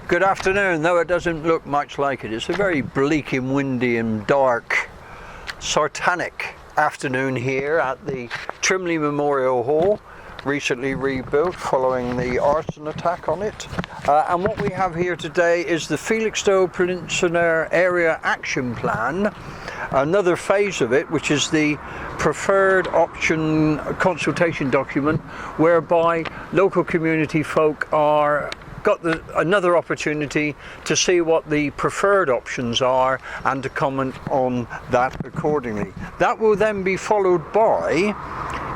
Good afternoon, though it doesn't look much like it. It's a very bleak and windy and dark, sartanic afternoon here at the Trimley Memorial Hall, recently rebuilt following the arson attack on it. And what we have here today is the Felixstowe Peninsuler Area Action Plan, another phase of it, which is the preferred option consultation document, whereby local community folk are got another opportunity to see what the preferred options are and to comment on that accordingly. That will then be followed by,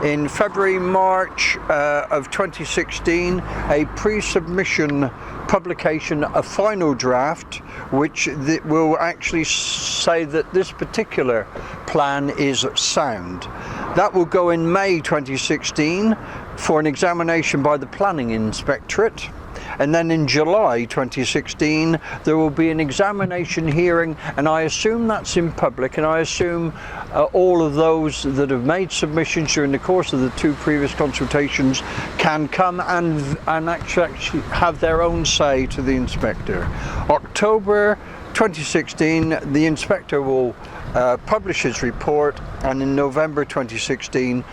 in February, March of 2016, a pre-submission publication, a final draft, which will actually say that this particular plan is sound. That will go in May 2016 for an examination by the Planning Inspectorate. And then in July 2016 there will be an examination hearing, and I assume that's in public, and I assume all of those that have made submissions during the course of the two previous consultations can come and actually have their own say to the inspector. October 2016 the inspector will publish his report, and in November 2016,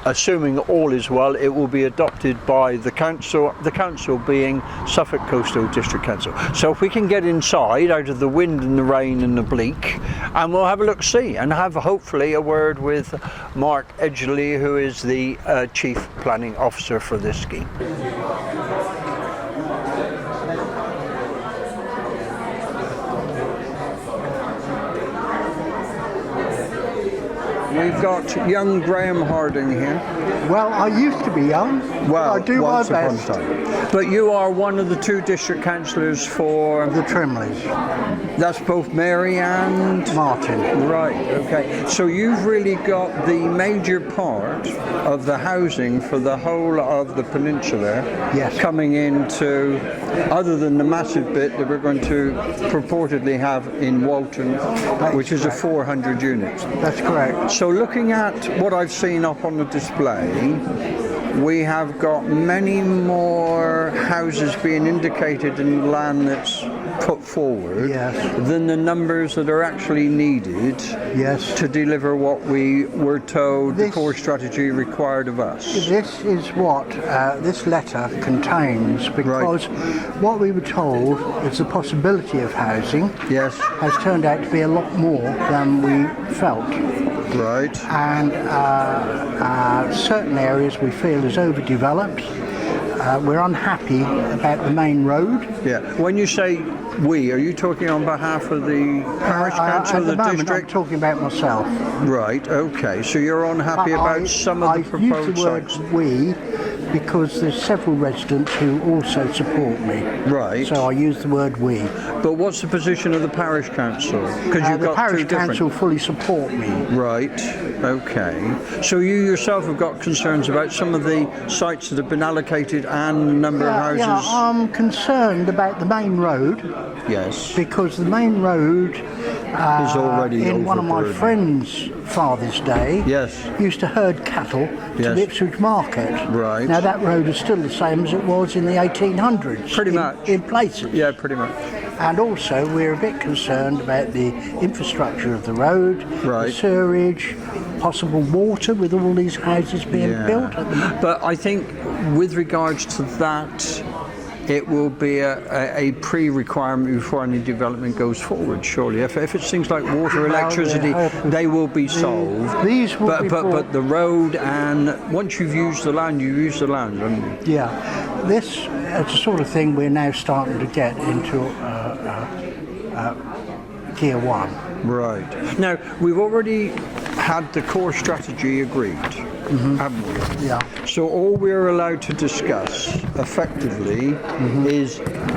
assuming all is well, it will be adopted by the council being Suffolk Coastal District Council. So if we can get inside out of the wind and the rain and the bleak, and we'll have a look-see and have hopefully a word with Mark Edgley, who is the Chief Planning Officer for this scheme. We've got young Graham Harding here. Well, I used to be young. Well, I do my best. But you are one of the two district councillors for The Trimleys. That's both Mary and Martin. Right, okay. So you've really got the major part of the housing for the whole of the peninsula. Yes. Coming into, other than the massive bit that we're going to purportedly have in Walton, which is a 400 units. That's correct. So looking at what I've seen up on the display, we have got many more houses being indicated in the land that's put forward, yes, than the numbers that are actually needed, yes, to deliver what we were told the core strategy required of us. This is what this letter contains, because what we were told is the possibility of housing, yes, has turned out to be a lot more than we felt. Right. And certain areas we feel is overdeveloped. We're unhappy about the main road. Yeah. When you say we, are you talking on behalf of the parish council of the district? I'm talking about myself. Right. Okay. So you're unhappy about some of the proposed sites. I use the word we because there's several residents who also support me. Right. So I use the word we. But what's the position of the parish council? Because you've got parish two different. council fully support me. Right. Okay. So you yourself have got concerns about some of the sites that have been allocated and the number of houses. Yeah, I'm concerned about the main road. Yes. Because the main road is already in one of my friends' Father's Day, yes, used to herd cattle to the Ipswich market. Right. Now that road is still the same as it was in the 1800s. Pretty much. In places. Yeah, pretty much. And also we're a bit concerned about the infrastructure of the road, right, the sewerage, possible water with all these houses being built at the moment. But I think with regards to that, it will be a pre-requirement before any development goes forward, surely. If it's things like water, electricity, they will be solved. These will but the road, and once you've used the land, you use the land, haven't you? Yeah. This is the sort of thing we're now starting to get into Gear 1. Right. Now, we've already had the core strategy agreed, haven't we? Yeah. So all we're allowed to discuss effectively is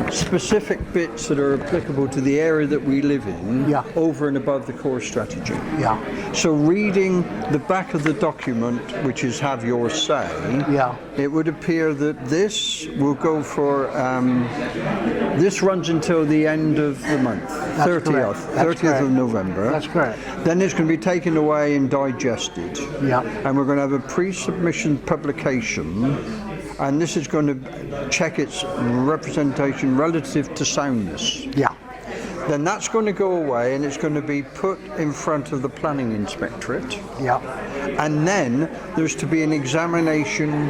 specific bits that are applicable to the area that we live in, over and above the core strategy. Yeah. So reading the back of the document, which is have your say, it would appear that this will go for, this runs until the end of the month, 30th of November. That's correct. Then it's going to be taken away and digested. Yeah. And we're going to have a pre-submission publication and this is going to check its representation relative to soundness. Yeah. Then that's going to go away and it's going to be put in front of the planning inspectorate. Yeah. And then there's to be an examination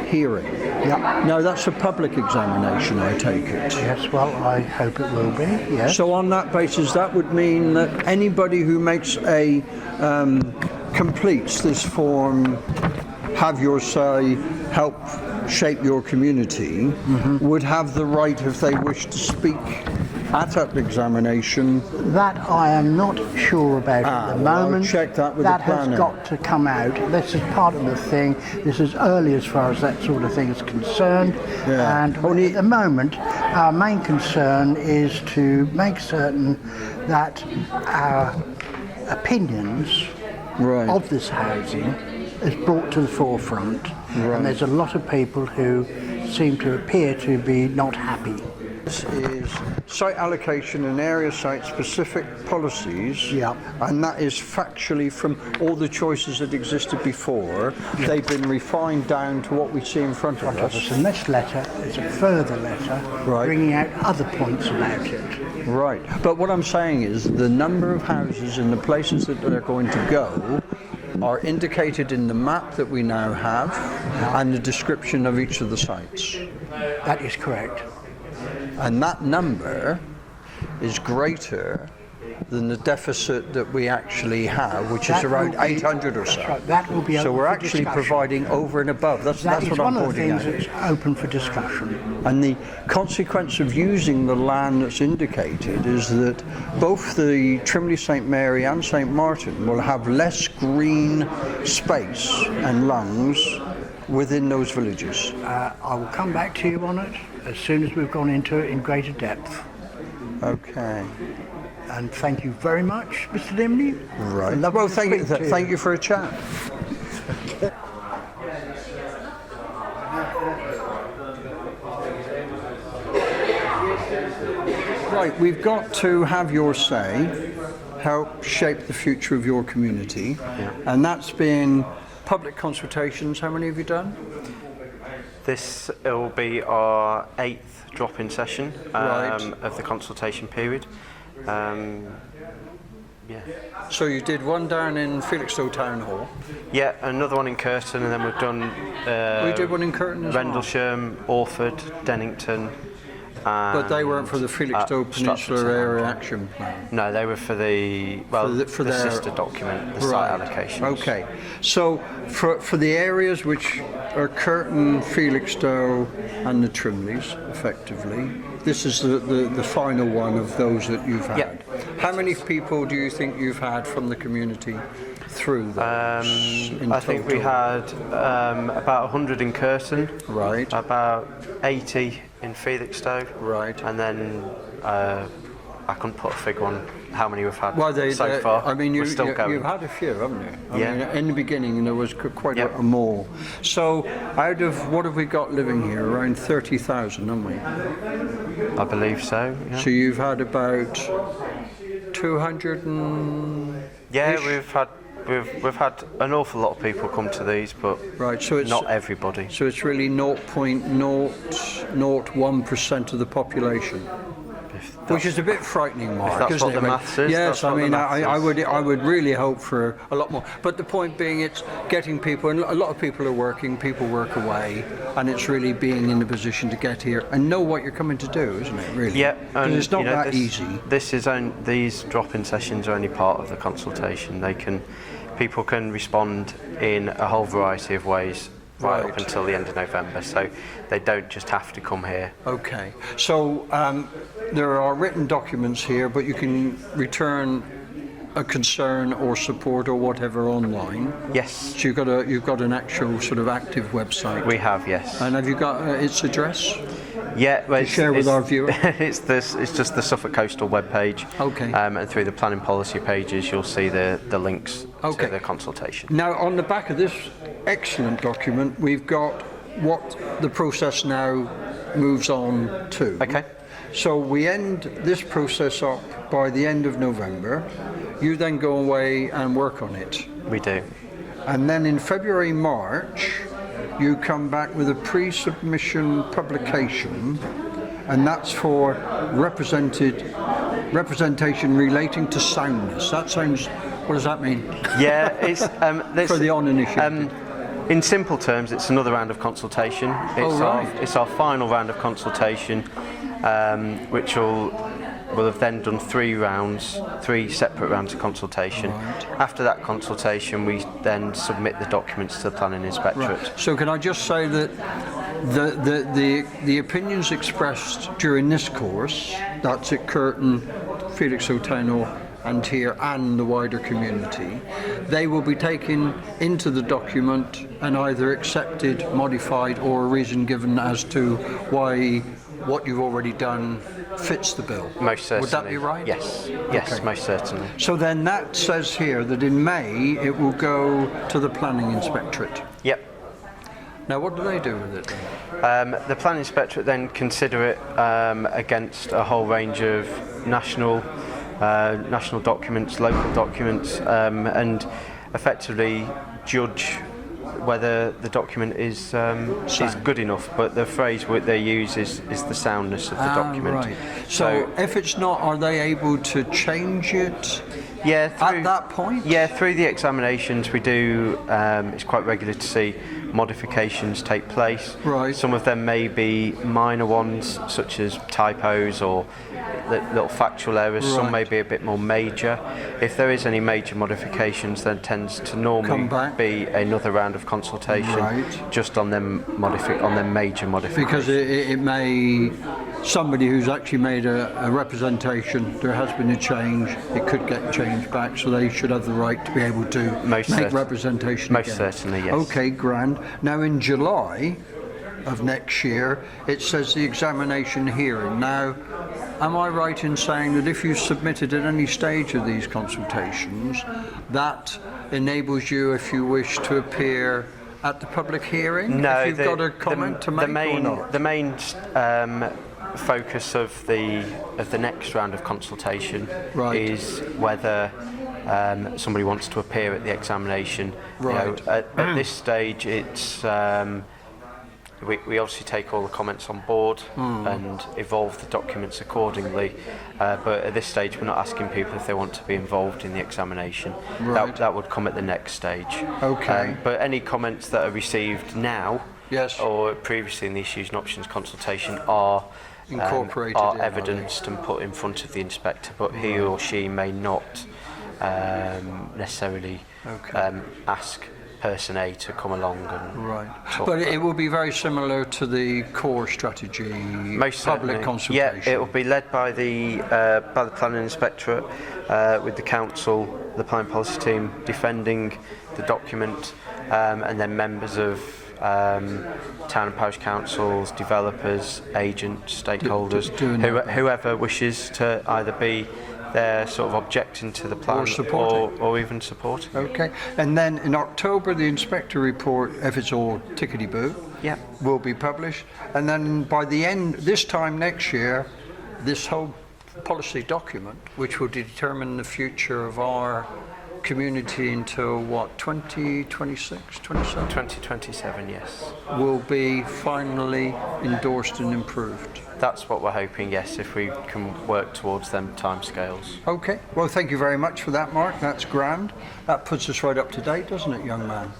hearing. Yeah. Now that's a public examination, I take it. Yes, well, I hope it will be, yes. So on that basis, that would mean that anybody who makes a completes this form, have your say, help shape your community, would have the right, if they wish to speak at that examination. That I am not sure about at the moment. I'll check that with that the planner. has got to come out. This is part of the thing. This is early as far as that sort of thing is concerned. Yeah. And at the moment, our main concern is to make certain that our opinions of this housing is brought to the forefront. And there's a lot of people who seem to appear to be not happy. This is site allocation and area site specific policies, and that is factually from all the choices that existed before. They've been refined down to what we see in front of us. And this letter is a further letter bringing out other points about it. Right, but what I'm saying is the number of houses and the places that they're going to go are indicated in the map that we now have and the description of each of the sites. That is correct. And that number is greater than the deficit that we actually have, which is around 800 or so. Right, that will be so we're actually providing over and above. That's what I'm pointing one of the things that's open for discussion. And the consequence of using the land that's indicated is that both the Trimley St Mary and St Martin will have less green space and lungs within those villages. I will come back to you on it as soon as we've gone into it in greater depth. Okay. And thank you very much, Mr. Dimney. Right. Well, thank you for a chat. Right, we've got to have your say, help shape the future of your community, and that's been public consultations. How many have you done? This will be our 8th drop-in session of the consultation period. So you did one down in Felixstowe Town Hall. Yeah, another one in Curtin, and then we've done. We did one in Curtin as Rendlesham, Orford, Dennington. But they weren't for the Felixstowe Peninsuler Area Action Plan. No, they were for the sister document, the site allocations. Okay, so for the areas which are Curtin, Felixstowe, and the Trimleys, effectively, this is the final one of those that you've had. Yep. How many people do you think you've had from the community through that? I think we had about 100 in Curtin. Right. About 80 in Felixstowe. Right. And then I couldn't put a figure on how many we've had so far. I mean, you've had a few, haven't you? I mean, in the beginning there was quite a more. So out of what have we got living here? Around 30,000, haven't we? I believe so. Yeah. So you've had about 200 and... Yeah, we've had an awful lot of people come to these, but so it's not everybody. So it's really 0.001% of the population, which is a bit frightening, Mark. If that's what the maths is. Yes, I mean, I would really hope for a lot more. But the point being, it's getting people, and a lot of people are working. People work away, and it's really being in the position to get here and know what you're coming to do, isn't it? Really. Yeah, and it's not that easy. These drop-in sessions are only part of the consultation. People can respond in a whole variety of ways right up until the end of November, so they don't just have to come here. Okay, so there are written documents here, but you can return a concern or support or whatever online. Yes. So you've got an actual sort of active website. We have, yes. And have you got its address? Yeah, well, share with our viewer. It's just the Suffolk Coastal webpage. Okay. And through the planning policy pages, you'll see the links to the consultation. Now, on the back of this excellent document, we've got what the process now moves on to. Okay. So we end this process up by the end of November. You then go away and work on it. We do. And then in February, March, you come back with a pre-submission publication, and that's for representation relating to soundness. That sounds, what does that mean? Yeah, it's For the On initiative. in simple terms, it's another round of consultation. It's our final round of consultation, which will have then done 3 separate rounds of consultation. Right. After that consultation, we then submit the documents to the Planning Inspectorate. Right. So can I just say that the opinions expressed during this course, that's at Curtin, Felixstowe Town Hall and here and the wider community, they will be taken into the document and either accepted, modified, or a reason given as to why what you've already done fits the bill. Most certainly. Would that be right? Yes, Okay. most certainly. So then that says here that in May it will go to the Planning Inspectorate. Yep. Now what do they do with it then? The Planning Inspectorate then consider it against a whole range of national documents, local documents, and effectively judge whether the document is good enough. But the phrase they use is the soundness of the document. Right. So if it's not, are they able to change it? Yeah, at that point? Yeah, through the examinations we do, it's quite regular to see modifications take place. Right. Some of them may be minor ones, such as typos or little factual errors. Right. Some may be a bit more major. If there is any major modifications, then tends to normally be another round of consultation, Right. just on them major modifications. Because it may, somebody who's actually made a representation, there has been a change, it could get changed back, so they should have the right to be able to make representation Most again. certainly, yes. Okay, grand. Now in July of next year, it says the examination hearing. Now, am I right in saying that if you submitted at any stage of these consultations, that enables you, if you wish, to appear at the public hearing? No, if you've got a comment to make or not? The main focus of the next round of consultation is whether somebody wants to appear at the examination. Right. You know, at this stage, it's we obviously take all the comments on board and evolve the documents accordingly. But at this stage, we're not asking people if they want to be involved in the examination. Right. That would come at the next stage. Okay. But any comments that are received now, Yes. or previously in the issues and options consultation, are Incorporated are in, evidenced and put in front of the inspector, but he or she may not necessarily ask person A to come along and talk. But it will be very similar to the core strategy Most public certainly. consultation. Yeah, it will be led by the Planning Inspectorate with the council, the planning policy team defending the document, and then members of town and parish councils, developers, agents, stakeholders, whoever wishes to either be there sort of objecting to the plan or even supporting. Okay, and then in October the inspector report, if it's all tickety-boo, will be published, and then by the end, this time next year, this whole policy document, which will determine the future of our community until what, 2026, 27? 2027, yes. Will be finally endorsed and improved. That's what we're hoping, yes, if we can work towards them timescales. Okay, well thank you very much for that, Mark, that's grand. That puts us right up to date, doesn't it, young man?